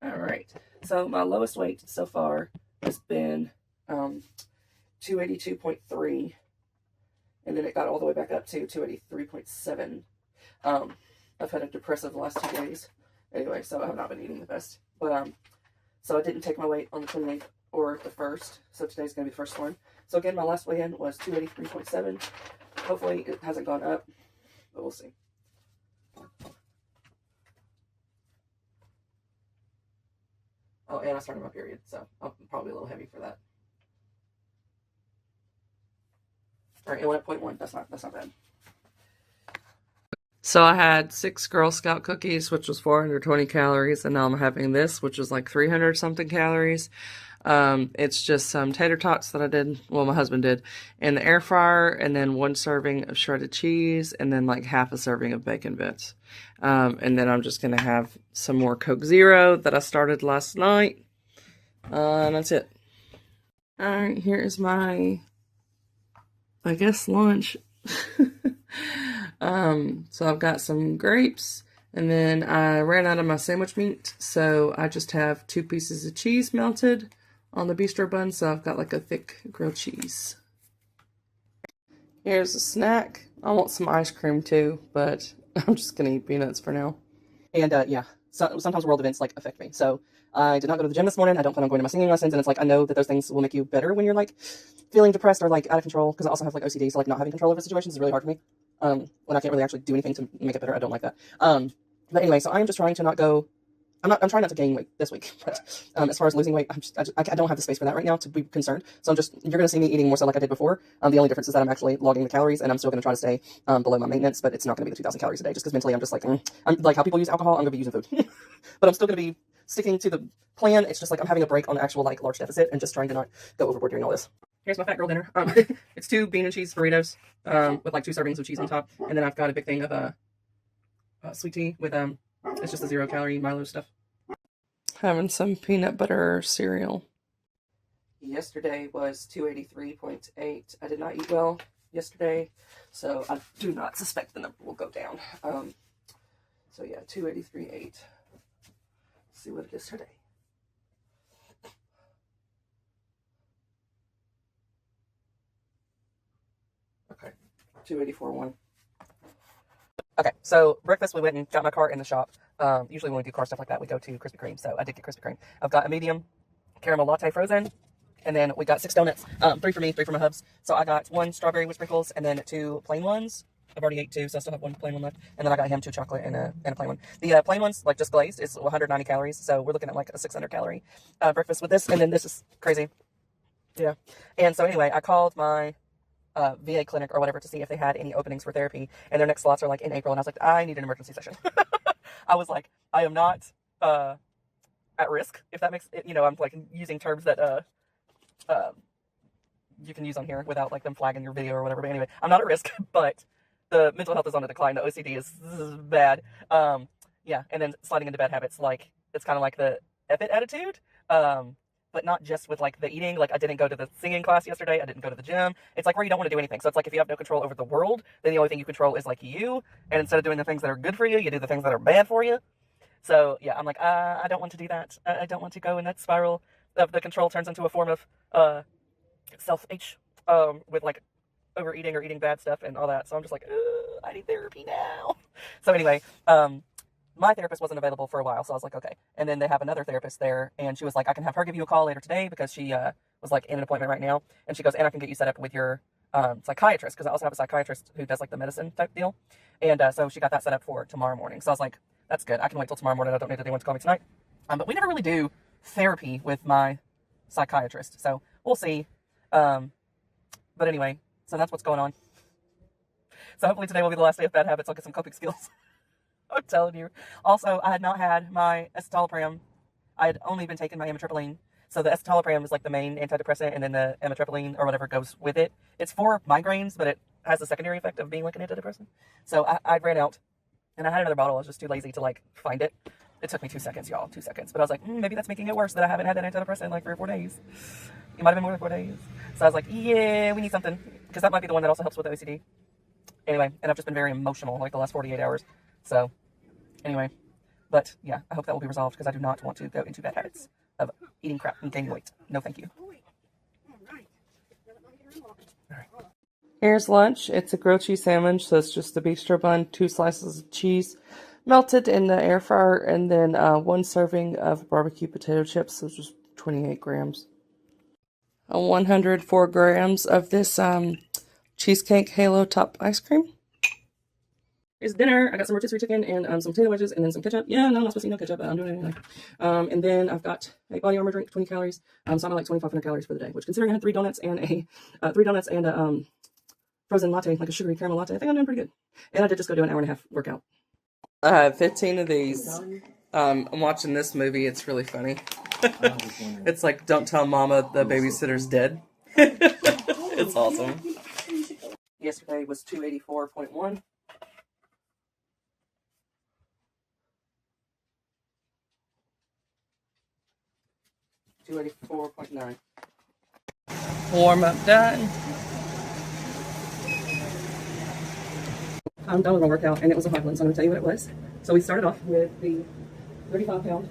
Alright, so my lowest weight so far has been 282.3, and then it got all the way back up to 283.7. I've had a depressive last 2 days. Anyway, so I have not been eating the best. But, so I didn't take my weight on the 28th or the 1st, so today's going to be the first one. So again, my last weigh-in was 283.7. Hopefully it hasn't gone up, but we'll see. Oh, and I started my period, so I'm probably a little heavy for that. All right, it went up 0.1. That's not bad. So I had 6 Girl Scout cookies, which was 420 calories, and now I'm having this, which was like 300 something calories. It's just some tater tots that I did, well, my husband did, in the air fryer, and then 1 serving of shredded cheese, and then like half a serving of bacon bits. And then I'm just gonna have some more Coke Zero that I started last night. And that's it. Alright, here is my, I guess, lunch. So I've got some grapes, and then I ran out of my sandwich meat, so I just have 2 pieces of cheese melted on the bistro bun, so I've got like a thick grilled cheese. Here's a snack. I want some ice cream too, but I'm just gonna eat peanuts for now. And yeah, so sometimes world events like affect me. So I did not go to the gym this morning. I don't plan on going to my singing lessons, and it's like I know that those things will make you better when you're like feeling depressed or like out of control, because I also have like OCD, so like not having control over situations is really hard for me. When I can't really actually do anything to make it better, I don't like that. But anyway, so I'm just trying to not go. I'm trying not to gain weight this week, but as far as losing weight, I don't have the space for that right now to be concerned. So you're going to see me eating more so like I did before. The only difference is that I'm actually logging the calories, and I'm still going to try to stay below my maintenance, but it's not going to be the 2,000 calories a day, just because mentally I'm just like, I'm like how people use alcohol, I'm going to be using food. But I'm still going to be sticking to the plan. It's just like I'm having a break on the actual like large deficit and just trying to not go overboard doing all this. Here's my fat girl dinner. It's 2 bean and cheese burritos with like 2 servings of cheese on top, and then I've got a big thing of sweet tea with it's just a 0-calorie Milo stuff. Having some peanut butter cereal. Yesterday was 283.8. I did not eat well yesterday, so I do not suspect the number will go down. So yeah, 283.8. Let's see what it is today. Okay, 284.1. Okay, so breakfast, we went and got my car in the shop. Usually when we do car stuff like that, we go to Krispy Kreme, so I did get Krispy Kreme. I've got a medium caramel latte frozen, and then we got 6 donuts, 3 for me, 3 for my hubs. So I got 1 strawberry with sprinkles, and then 2 plain ones. I've already ate 2, so I still have 1 plain one left. And then I got him 2 chocolate and a plain one. The plain ones, like just glazed, is 190 calories, so we're looking at like a 600 calorie breakfast with this, and then this is crazy. Yeah. And so anyway, I called my VA clinic or whatever to see if they had any openings for therapy, and their next slots are like in April, and I was like, I need an emergency session. I was like, I am not at risk, if that makes it, I'm like using terms that you can use on here without like them flagging your video or whatever, but anyway, I'm not at risk, but the mental health is on a decline, the OCD is bad. Yeah, and then sliding into bad habits, like it's kind of like the F it attitude, but not just with like the eating. Like I didn't go to the singing class yesterday, I didn't go to the gym. It's like where you don't want to do anything. So it's like if you have no control over the world, then the only thing you control is like you, and instead of doing the things that are good for you, you do the things that are bad for you. So yeah, I'm like, I don't want to do that. I don't want to go in that spiral of the control turns into a form of self-H, with like overeating or eating bad stuff and all that. So I'm just like, I need therapy now. So anyway, my therapist wasn't available for a while, so I was like, okay. And then they have another therapist there, and she was like, I can have her give you a call later today because she was like in an appointment right now. And she goes, and I can get you set up with your psychiatrist, because I also have a psychiatrist who does like the medicine type deal. And so she got that set up for tomorrow morning. So I was like, that's good. I can wait till tomorrow morning. I don't need anyone to call me tonight. But we never really do therapy with my psychiatrist, so we'll see. But anyway, so that's what's going on. So hopefully today will be the last day of bad habits. I'll get some coping skills. I'm telling you. Also, I had not had my escitalopram. I had only been taking my amitriptyline. So the escitalopram is like the main antidepressant, and then the amitriptyline or whatever goes with it. It's for migraines, but it has the secondary effect of being like an antidepressant. So I ran out, and I had another bottle. I was just too lazy to like find it. It took me 2 seconds, y'all, 2 seconds. But I was like, maybe that's making it worse that I haven't had that antidepressant in like 3 or 4 days. It might have been more than 4 days. So I was like, yeah, we need something, because that might be the one that also helps with the OCD. Anyway, and I've just been very emotional like the last 48 hours. So anyway, But yeah, I hope that will be resolved because I do not want to go into bad habits of eating crap and gaining weight. No, thank you. Here's lunch. It's a grilled cheese sandwich, so it's just the bistro bun, 2 slices of cheese melted in the air fryer, and then 1 serving of barbecue potato chips, so just 28 grams. 104 grams of this cheesecake halo top ice cream. Here's dinner. I got some rotisserie chicken and some potato wedges and then some ketchup. Yeah, no, I'm not supposed to eat no ketchup, but I'm doing it anyway. And then I've got a Body Armor drink, 20 calories. So I'm at like 2,500 calories for the day, which considering I had 3 donuts and a frozen latte, like a sugary caramel latte, I think I'm doing pretty good. And I did just go do an hour-and-a-half workout. I have 15 of these. I'm watching this movie. It's really funny. It's like, don't tell mama the babysitter's dead. It's awesome. Yesterday was 284.1. $284.9. Warm up done. I'm done with my workout, and it was a hard one, so I'm going to tell you what it was. So we started off with the 35-pound.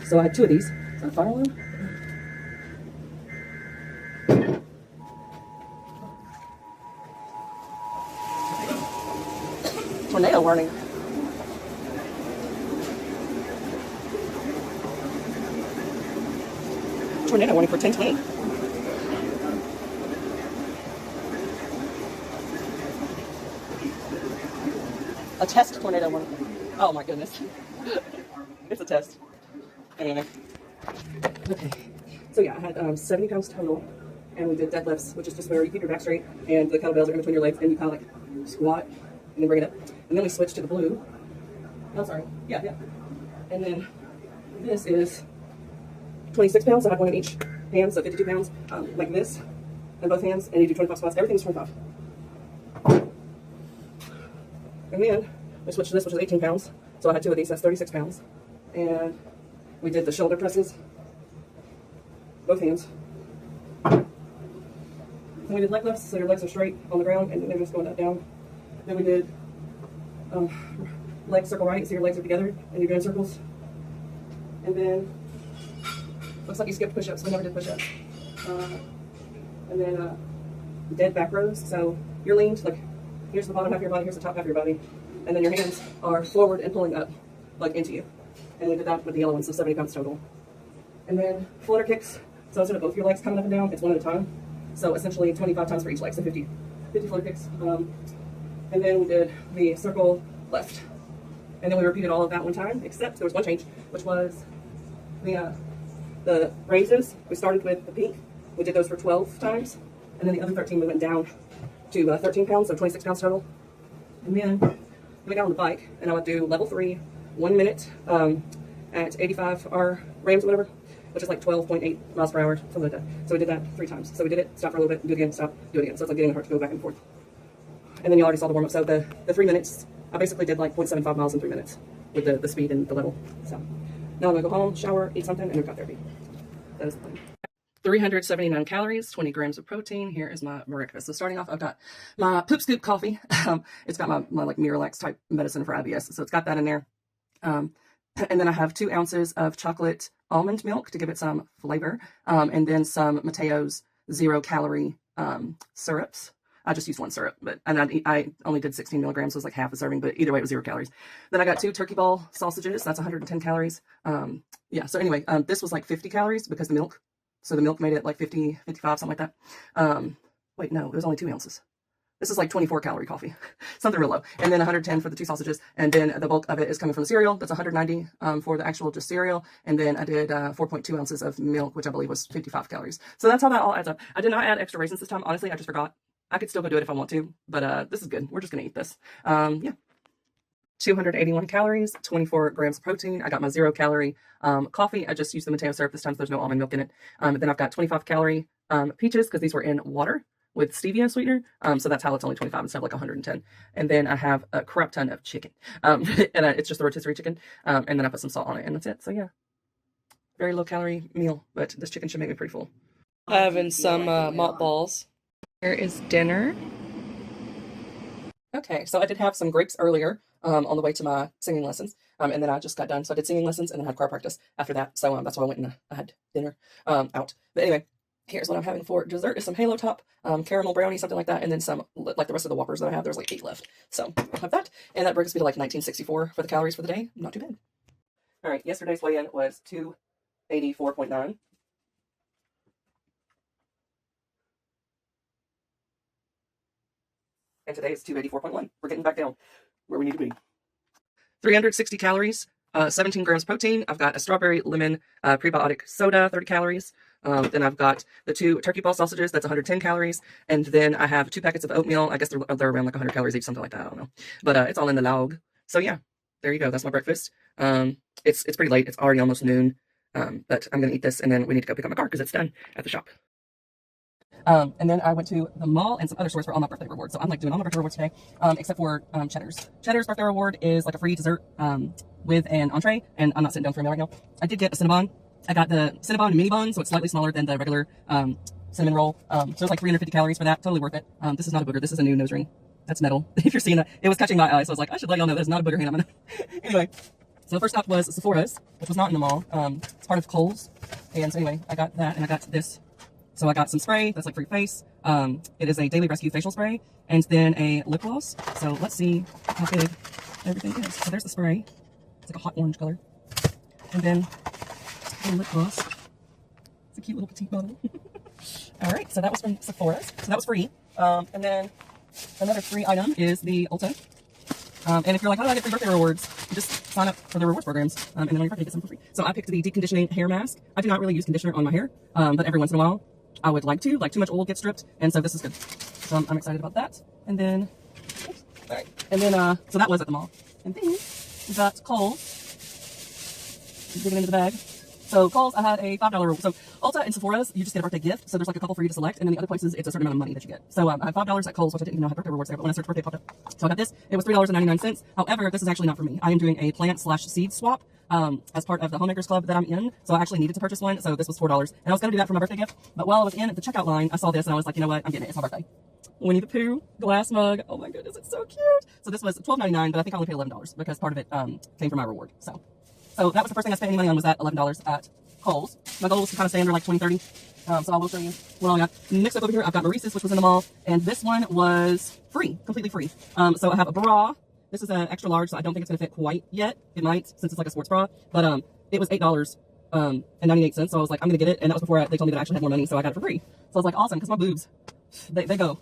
So I had 2 of these. Is that a fire alarm? Tornado warning. Tornado warning for 10:20. A test tornado warning. Oh my goodness. It's a test. Anyway. Okay. So yeah, I had 70 pounds total, and we did deadlifts, which is just where you keep your back straight and the kettlebells are in between your legs, and you kind of like squat and then bring it up. And then we switched to the blue. Oh, sorry. Yeah. And then this is 26 pounds. So I had 1 in each hand, so 52 pounds, like this, in both hands, and you do 25 squats. Everything's 25. And then we switched to this, which is 18 pounds. So I had 2 of these, that's 36 pounds. And we did the shoulder presses, both hands. Then we did leg lifts, so your legs are straight on the ground and they're just going up, down. Then we did leg circle right, so your legs are together and you're doing circles. And then, looks like you skipped push-ups, we never did push-ups. And then dead back rows, so you're leaned, like here's the bottom half of your body, here's the top half of your body. And then your hands are forward and pulling up, like into you. And we did that with the yellow ones, so 70 pounds total. And then flutter kicks, so instead of both your legs coming up and down, it's 1 at a time. So essentially 25 times for each leg, so 50 flutter kicks. And then we did the circle left. And then we repeated all of that 1 time, except there was 1 change, which was the raises. We started with the pink. We did those for 12 times. And then the other 13 we went down to 13 pounds, so 26 pounds total. And then we got on the bike, and I would do level 3, 1 minute at 85 RPMs or whatever, which is like 12.8 miles per hour, something like that. So we did that 3 times. So we did it, stop for a little bit, do it again, stop, do it again. So it's like getting the heart to go back and forth. And then you already saw the warm up. So the 3 minutes, I basically did like 0.75 miles in 3 minutes with the speed and the level. So now I'm gonna go home, shower, eat something, and workout therapy. That is the plan. 379 calories, 20 grams of protein. Here is my breakfast. So starting off, I've got my Poop Scoop coffee. It's got my like Miralax type medicine for IBS. So it's got that in there. And then I have 2 ounces of chocolate almond milk to give it some flavor. And then some Mateo's 0-calorie syrups. I just used 1 syrup, and I only did 16 milligrams, so it was like half a serving, but either way it was 0 calories. Then I got 2 turkey ball sausages. That's 110 calories. Yeah, so anyway, this was like 50 calories because the milk. So the milk made it like 50, 55, something like that. Wait, no, it was only 2 ounces. This is like 24 calorie coffee, something real low. And then 110 for the 2 sausages. And then the bulk of it is coming from the cereal. That's 190 for the actual just cereal. And then I did 4.2 ounces of milk, which I believe was 55 calories. So that's how that all adds up. I did not add extra raisins this time. Honestly, I just forgot. I could still go do it if I want to, but this is good. We're just going to eat this. Yeah. 281 calories, 24 grams of protein. I got my 0-calorie coffee. I just used the Mateo syrup this time, so there's no almond milk in it. Then I've got 25 calorie peaches because these were in water with stevia sweetener. So that's how it's only 25 instead of like 110. And then I have a crap ton of chicken. And it's just the rotisserie chicken. And then I put some salt on it, and that's it. So yeah, very low calorie meal, but this chicken should make me pretty full. Having some malt balls. Here is dinner. Okay, so I did have some grapes earlier. on the way to my singing lessons. And then I just got done. So I did singing lessons and then had choir practice after that. So that's why I went and I had dinner out. But anyway, here's what I'm having for dessert is some Halo Top caramel brownie, something like that. And then some, like the rest of the Whoppers that I have, there's like 8 left. So I'll have that. And that brings me to like 1964 for the calories for the day. Not too bad. All right, yesterday's weigh-in was 284.9. And today is 284.1. We're getting back down where we need to be. 360 calories, 17 grams protein. I've got a strawberry lemon prebiotic soda, 30 calories. Then I've got the 2 turkey ball sausages, that's 110 calories. And then I have 2 packets of oatmeal. I guess they're around like 100 calories each, something like that. I don't know. But it's all in the log. So yeah, there you go. That's my breakfast. It's pretty late. It's already almost noon. But I'm going to eat this and then we need to go pick up my car because it's done at the shop. And then I went to the mall and some other stores for all my birthday rewards. So I'm like doing all my birthday rewards today, except for Cheddar's. Cheddar's birthday reward is like a free dessert with an entree, and I'm not sitting down for a meal right now. I did get a Cinnabon. I got the Cinnabon mini bun, so it's slightly smaller than the regular cinnamon roll. So it's like 350 calories for that. Totally worth it. This is not a booger. This is a new nose ring. That's metal. If you're seeing that, it was catching my eye, so I was like, I should let y'all know that it's not a booger hand. I'm gonna anyway. So the first stop was Sephora's, which was not in the mall. It's part of Kohl's, and so anyway, I got that, and I got this. So I got some spray that's like for your face. It is a Daily Rescue facial spray, and then a lip gloss. So let's see how big everything is. So there's the spray. It's like a hot orange color. And then the lip gloss. It's a cute little petite bottle. All right, so that was from Sephora's. So that was free. And then another free item is the Ulta. And if you're like, how do I get free birthday rewards? You just sign up for the rewards programs, and then on your birthday you get some for free. So I picked the deep conditioning hair mask. I do not really use conditioner on my hair, but every once in a while I would like to. Like, too much oil gets stripped, and so this is good. So I'm excited about that. And then, oops, all right. And then, so that was at the mall. And then we got Kohl's. Digging into the bag. So Kohl's, I had a $5 reward. So Ulta and Sephora's, you just get a birthday gift. So there's like a couple for you to select. And then the other places, it's a certain amount of money that you get. So I had $5 at Kohl's, which I didn't even know had birthday rewards there. But when I searched birthday, it popped up. So I got this. It was $3.99. However, this is actually not for me. I am doing a plant/seed swap as part of the Homemakers Club that I'm in. So I actually needed to purchase one. So this was $4. And I was going to do that for my birthday gift. But while I was in the checkout line, I saw this and I was like, you know what? I'm getting it. It's my birthday. Winnie the Pooh glass mug. Oh my goodness, it's so cute. So this was $12.99, but I think I only paid $11 because part of it came from my reward. So that was the first thing I spent any money on, was that $11 at Kohl's. My goal was to kind of stay under like 20, 30. So I will show you what all I got. Next up over here, I've got Maurice's, which was in the mall. And this one was free, completely free. So I have a bra. This is an extra large, so I don't think it's going to fit quite yet. It might, since it's like a sports bra. But it was $8 and 98 cents. So I was like, I'm going to get it. And that was before they told me that I actually had more money. So I got it for free. So I was like, awesome, because my boobs, they go.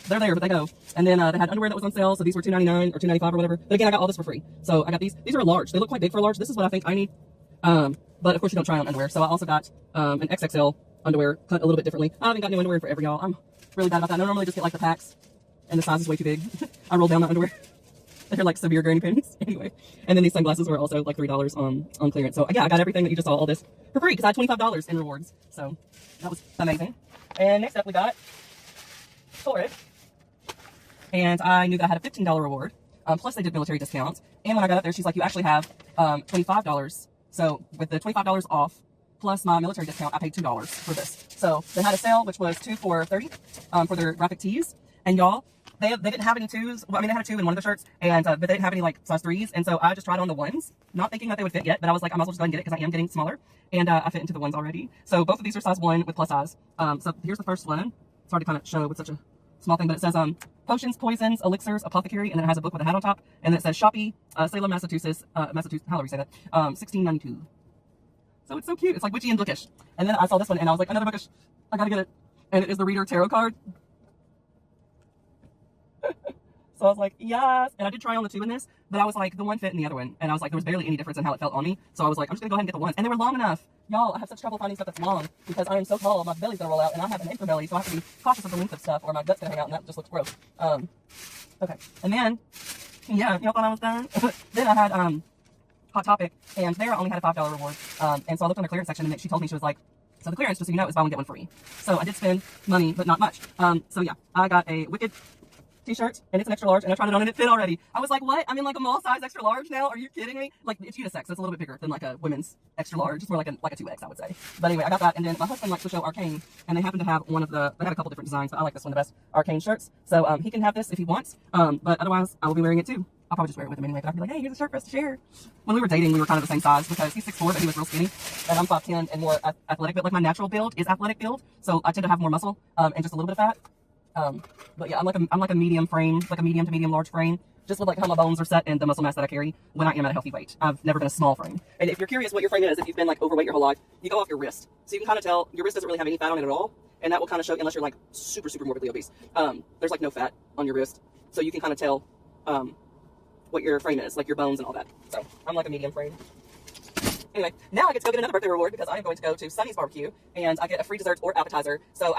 They're there, but they go. And then they had underwear that was on sale. So these were $2.99 or $2.95 or whatever. But again, I got all this for free. So I got these. These are a large. They look quite big for a large. This is what I think I need. But of course you don't try on underwear. So I also got an XXL underwear cut a little bit differently. I haven't got new underwear for every y'all. I'm really bad about that. I normally just get like the packs and the size is way too big. I roll down my underwear. They're like severe granny panties. Anyway. And then these sunglasses were also like $3 on clearance. So yeah, I got everything that you just saw, all this for free because I had $25 in rewards. So that was amazing. And next up we got Torrid. And I knew that I had a $15 reward. Plus they did military discounts. And when I got up there, she's like, you actually have $25. So with the $25 off plus my military discount, I paid $2 for this. So they had a sale, which was 2 for $30 for their graphic tees. And y'all, they didn't have any 2s. Well, I mean, they had a 2 in one of the shirts, and but they didn't have any like size 3s. And so I just tried on the 1s, not thinking that they would fit yet. But I was like, I might as well just go ahead and get it because I am getting smaller, and I fit into the 1s already. So both of these are size 1 with plus size. So here's the first one. It's hard to kind of show with such a small thing, but it says potions, poisons, elixirs, apothecary, and then it has a book with a hat on top, and then it says Shopee, Salem, Massachusetts, how do we say that? 1692. So it's so cute. It's like witchy and bookish. And then I saw this one and I was like, another bookish. I gotta get it. And it is the Reader Tarot card. So I was like, yes. And I did try on the 2 in this, but I was like, the 1 fit in the other one. And I was like, there was barely any difference in how it felt on me. So I was like, I'm just gonna go ahead and get the 1s. And they were long enough. Y'all, I have such trouble finding stuff that's long because I am so tall, my belly's gonna roll out, and I have an anchor belly, so I have to be cautious of the length of stuff or my gut's gonna hang out, and that just looks gross. Okay. And then, yeah, y'all thought I was done? Then I had Hot Topic, and there I only had a $5 reward. And so I looked on the clearance section, and she told me, she was like, so the clearance, just so you know, is buy one get one free. So I did spend money, but not much. So yeah, I got a Wicked t-shirt, and it's an extra large, and I tried it on and it fit already. I was like, what? I'm in like a mall size extra large now? Are you kidding me? Like, it's unisex, so it's a little bit bigger than like a women's extra large. It's more like a 2X, I would say. But anyway, I got that, and then my husband likes to show Arcane, and they happen to have one of the, they had a couple different designs, but I like this one the best, Arcane shirts. So he can have this if he wants, but otherwise I will be wearing it too. I'll probably just wear it with him anyway, but I'll be like, hey, here's a shirt for us to share. When we were dating, we were kind of the same size because he's 6'4", but he was real skinny. And I'm 5'10" and more athletic, but like my natural build is athletic build. So I tend to have more muscle and just a little bit of fat. But yeah, I'm like a medium frame, like a medium to medium large frame, just with like how my bones are set and the muscle mass that I carry when I am at a healthy weight. I've never been a small frame. And if you're curious what your frame is, if you've been like overweight your whole life, you go off your wrist. So you can kind of tell your wrist doesn't really have any fat on it at all. And that will kind of show, unless you're like super, super morbidly obese. There's like no fat on your wrist. So you can kind of tell what your frame is, like your bones and all that. So I'm like a medium frame. Anyway, now I get to go get another birthday reward because I am going to go to Sunny's Barbecue and I get a free dessert or appetizer. So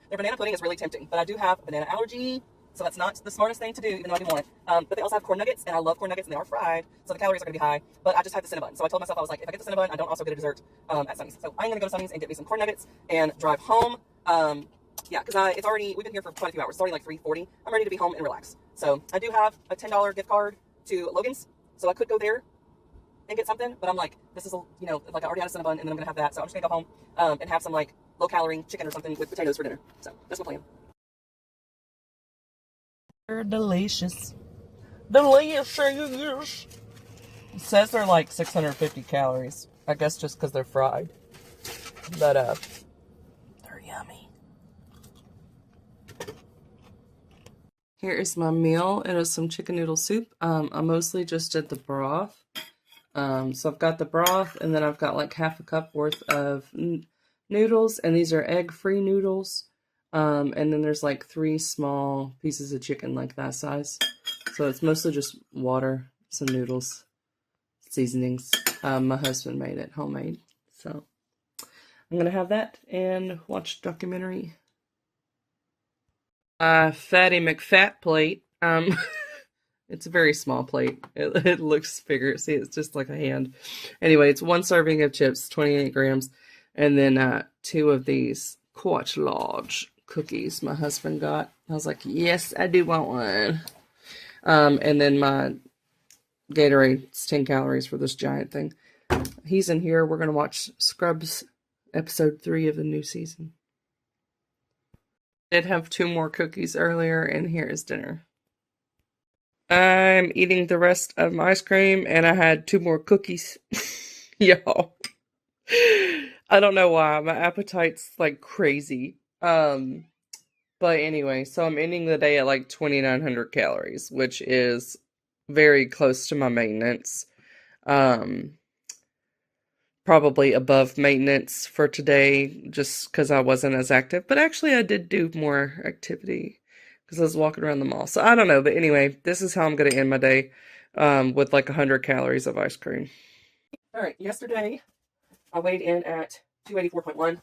their banana pudding is really tempting, but I do have a banana allergy, so that's not the smartest thing to do, even though I do want it. But they also have corn nuggets, and I love corn nuggets, and they are fried, so the calories are going to be high. But I just had the Cinnabon, so I told myself, I was like, if I get the Cinnabon, I don't also get a dessert at Sunny's. So I'm going to go to Sunny's and get me some corn nuggets and drive home. Yeah, because we've been here for quite a few hours. It's already like 3:40. I'm ready to be home and relax. So I do have a $10 gift card to Logan's, so I could go there and get something, but I'm like, this is, like I already had a Cinnabon, and then I'm going to have that, so I'm just going to go home and have some like low-calorie chicken or something with potatoes for dinner. So that's my plan. They're delicious. Delicious. It says they're like 650 calories. I guess just because they're fried. But, they're yummy. Here is my meal. It is some chicken noodle soup. I mostly just did the broth. So I've got the broth, and then I've got like half a cup worth of noodles, and these are egg-free noodles. And then there's like 3 small pieces of chicken like that size. So it's mostly just water, some noodles, seasonings. My husband made it, homemade. So I'm going to have that and watch a documentary. Fatty McFat plate. It's a very small plate. It looks bigger. See, it's just like a hand. Anyway, it's 1 serving of chips, 28 grams. And then 2 of these Quatch Lodge cookies my husband got. I was like, yes, I do want one. And then my Gatorade, it's 10 calories for this giant thing. He's in here. We're going to watch Scrubs episode 3 of the new season. Did have 2 more cookies earlier, and here is dinner. I'm eating the rest of my ice cream, and I had 2 more cookies. Y'all. I don't know why. My appetite's like crazy. But anyway, so I'm ending the day at like 2,900 calories, which is very close to my maintenance. Probably above maintenance for today, just because I wasn't as active. But actually, I did do more activity because I was walking around the mall. So I don't know. But anyway, this is how I'm going to end my day with like 100 calories of ice cream. All right, yesterday I weighed in at 284.1.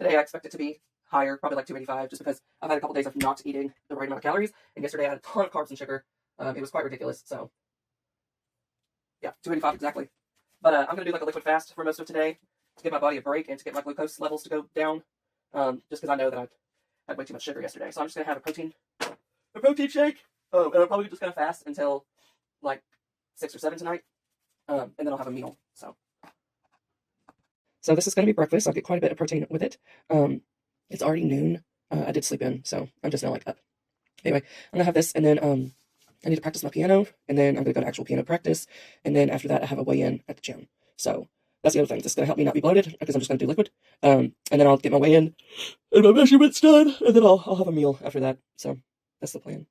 Today I expect it to be higher, probably like 285, just because I've had a couple days of not eating the right amount of calories. And yesterday I had a ton of carbs and sugar. It was quite ridiculous. So yeah, 285 exactly. But I'm going to do like a liquid fast for most of today to give my body a break and to get my glucose levels to go down. Just because I know that I had way too much sugar yesterday. So I'm just going to have a protein shake. And I'm probably just going to fast until like 6 or 7 tonight. And then I'll have a meal. So this is going to be breakfast. I'll get quite a bit of protein with it. It's already noon. I did sleep in, so I'm just now like up. Anyway, I'm going to have this, and then I need to practice my piano, and then I'm going to go to actual piano practice, and then after that I have a weigh-in at the gym. So that's the other thing. This is going to help me not be bloated, because I'm just going to do liquid. And then I'll get my weigh-in, and my measurements done, and then I'll have a meal after that. So that's the plan.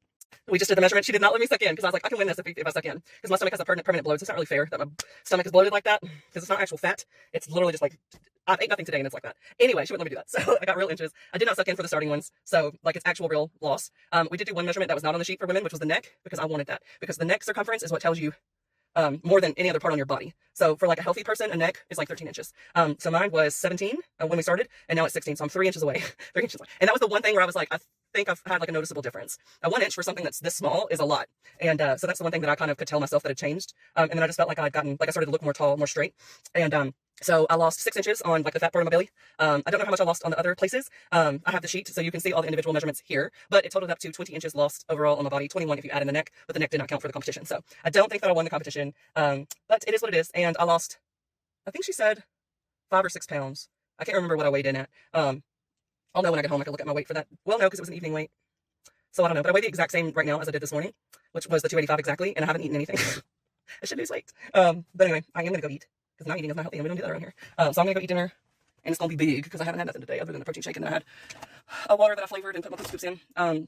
We just did the measurement. She did not let me suck in, because I was like, I can win this if I suck in. Because my stomach has a permanent bloat, so it's not really fair that my stomach is bloated like that, because it's not actual fat. It's literally just like, I've ate nothing today and it's like that. Anyway, she wouldn't let me do that. So I got real inches. I did not suck in for the starting ones. So like it's actual real loss. We did do one measurement that was not on the sheet for women, which was the neck, because I wanted that. Because the neck circumference is what tells you more than any other part on your body. So for like a healthy person, a neck is like 13 inches. So mine was 17 when we started, and now it's 16. So I'm 3 inches away. 3 inches away. And that was the one thing where I was like, I think I've had like a noticeable difference. 1 inch for something that's this small is a lot. And so that's the one thing that I kind of could tell myself that had changed. And then I just felt like I started to look more tall, more straight. And so I lost 6 inches on like the fat part of my belly. I don't know how much I lost on the other places. I have the sheet, so you can see all the individual measurements here, but it totaled up to 20 inches lost overall on my body, 21 if you add in the neck, but the neck did not count for the competition. So I don't think that I won the competition, but it is what it is. And I lost, I think she said 5 or 6 pounds. I can't remember what I weighed in at. I'll know when I get home. I can look at my weight for that. Well, no, because it was an evening weight. So I don't know, but I weigh the exact same right now as I did this morning, which was the 285 exactly, and I haven't eaten anything. I should lose weight. But anyway, I am gonna go eat because not eating is not healthy, and we don't do that around here. So I'm gonna go eat dinner, and it's gonna be big because I haven't had nothing today other than the protein shake, and then I had a water that I flavored and put my poop scoops in. But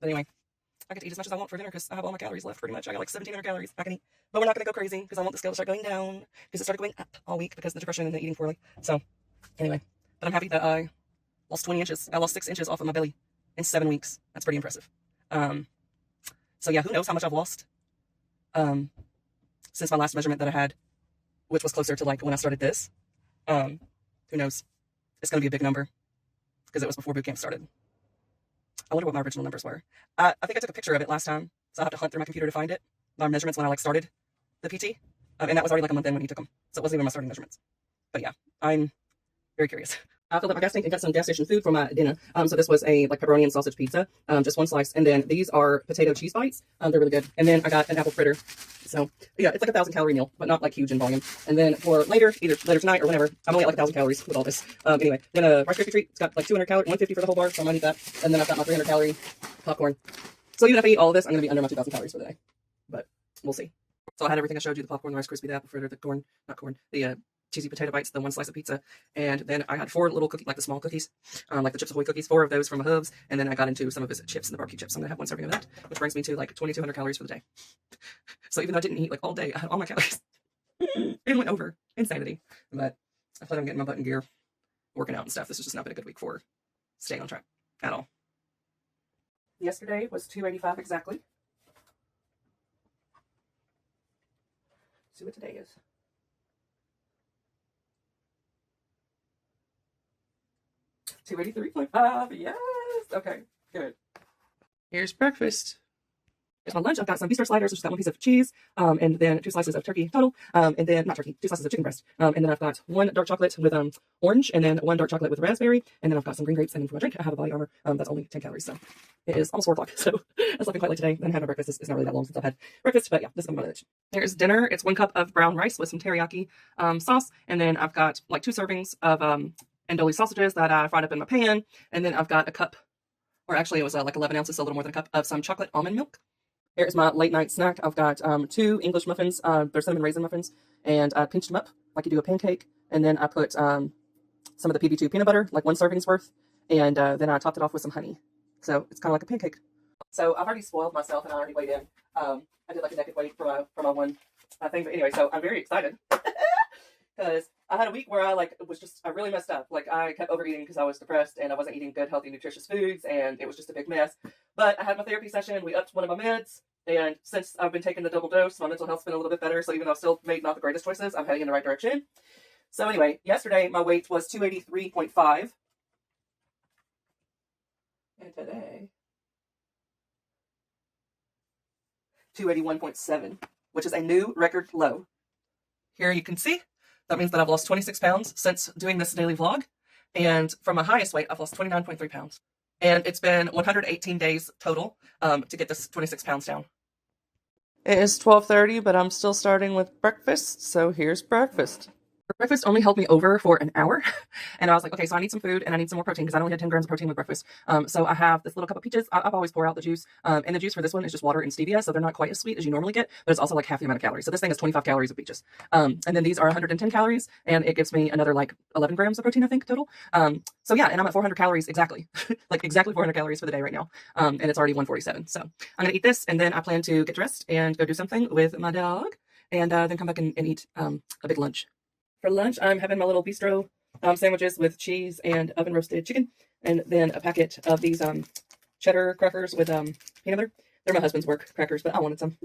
anyway, I get to eat as much as I want for dinner because I have all my calories left pretty much. I got like 1,700 calories I can eat, but we're not gonna go crazy because I want the scale to start going down because it started going up all week because of the depression and the eating poorly. So anyway, but I'm happy that I lost 20 inches. I lost 6 inches off of my belly in 7 weeks. That's pretty impressive. So yeah, who knows how much I've lost since my last measurement that I had, which was closer to like when I started this. Who knows? It's going to be a big number because it was before boot camp started. I wonder what my original numbers were. I think I took a picture of it last time, so I have to hunt through my computer to find it. My measurements when I like started the PT, and that was already like a month in when he took them, so it wasn't even my starting measurements. But yeah, I'm very curious. I filled up my gas tank and got some gas station food for my dinner. So this was a like pepperoni and sausage pizza, just one slice, and then these are potato cheese bites. They're really good. And then I got an apple fritter. So yeah, it's like a 1,000-calorie meal, but not like huge in volume. And then for later, either later tonight or whenever, I'm only at like 1,000 calories with all this. Anyway, then a Rice Krispie treat. It's got like 200 calories, 150 for the whole bar, so I might eat that. And then I've got my 300 calorie popcorn. So even if I eat all of this, I'm gonna be under my 2,000 calories for the day. But we'll see. So I had everything I showed you: the popcorn, the Rice Krispie, the apple fritter, the corn, not corn, the cheesy potato bites, the one slice of pizza, and then I had 4 little cookies, like the small cookies, like the Chips Ahoy cookies, 4 of those from Hooves, and then I got into some of his chips and the barbecue chips. I'm gonna have 1 serving of that, which brings me to like 2,200 calories for the day. So even though I didn't eat like all day, I had all my calories. It went over. Insanity. But I plan on getting my butt in gear, working out and stuff. This has just not been a good week for staying on track at all. Yesterday was 285 exactly. Let's see what today is. $283.5. Yes. Okay, good. Here's breakfast. Here's my lunch. I've got some bistro sliders, which has got 1 piece of cheese, and then 2 slices of turkey total, and then not turkey, 2 slices of chicken breast, and then I've got 1 dark chocolate with orange, and then 1 dark chocolate with raspberry, and then I've got some green grapes, and then for my drink I have a Body Armor. That's only 10 calories, so it is almost 4 o'clock. So I slept quite late today. Then I had my breakfast. It's not really that long since I've had breakfast, but yeah, this is my lunch. Here's dinner. It's 1 cup of brown rice with some teriyaki sauce, and then I've got like 2 servings of andouille sausages that I fried up in my pan, and then I've got a cup, or actually it was like 11 ounces, so a little more than a cup, of some chocolate almond milk. Here is my late night snack. I've got 2 English muffins. They're cinnamon raisin muffins, and I pinched them up like you do a pancake, and then I put some of the PB2 peanut butter, like 1 serving's worth, and then I topped it off with some honey. So it's kind of like a pancake. So I've already spoiled myself, and I already weighed in. I did like a naked weight for my one thing, but anyway, so I'm very excited. Because I had a week where I really messed up. Like I kept overeating because I was depressed and I wasn't eating good, healthy, nutritious foods, and it was just a big mess. But I had my therapy session. We upped one of my meds, and since I've been taking the double dose, my mental health's been a little bit better. So even though I've still made not the greatest choices, I'm heading in the right direction. So anyway, yesterday my weight was 283.5, and today 281.7, which is a new record low. Here you can see. That means that I've lost 26 pounds since doing this daily vlog. And from my highest weight, I've lost 29.3 pounds. And it's been 118 days total to get this 26 pounds down. It is 12:30, but I'm still starting with breakfast. So here's breakfast. Breakfast only held me over for an hour. And I was like, okay, so I need some food and I need some more protein because I only had 10 grams of protein with breakfast. So I have this little cup of peaches. I've always pour out the juice. And the juice for this one is just water and stevia. So they're not quite as sweet as you normally get, but it's also like half the amount of calories. So this thing is 25 calories of peaches. And then these are 110 calories and it gives me another like 11 grams of protein, I think, total. So yeah, and I'm at 400 calories exactly, like exactly 400 calories for the day right now. And it's already 147. So I'm going to eat this and then I plan to get dressed and go do something with my dog and then come back and eat a big lunch. For lunch, I'm having my little bistro sandwiches with cheese and oven roasted chicken, and then a packet of these cheddar crackers with peanut butter. They're my husband's work crackers, but I wanted some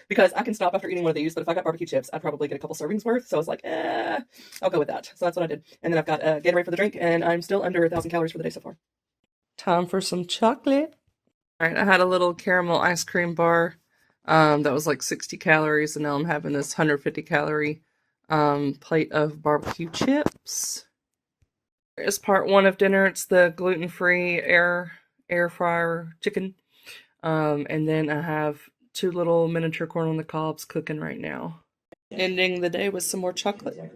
because I can stop after eating one of these. But if I got barbecue chips, I'd probably get a couple servings worth. So I was like, I'll go with that. So that's what I did. And then I've got Gatorade for the drink, and I'm still under 1,000 calories for the day so far. Time for some chocolate. All right, I had a little caramel ice cream bar that was like 60 calories, and now I'm having this 150 calorie plate of barbecue chips. Here's part 1 of dinner. It's the gluten-free air fryer chicken. And then I have 2 little miniature corn on the cobs cooking right now. Ending the day with some more chocolate.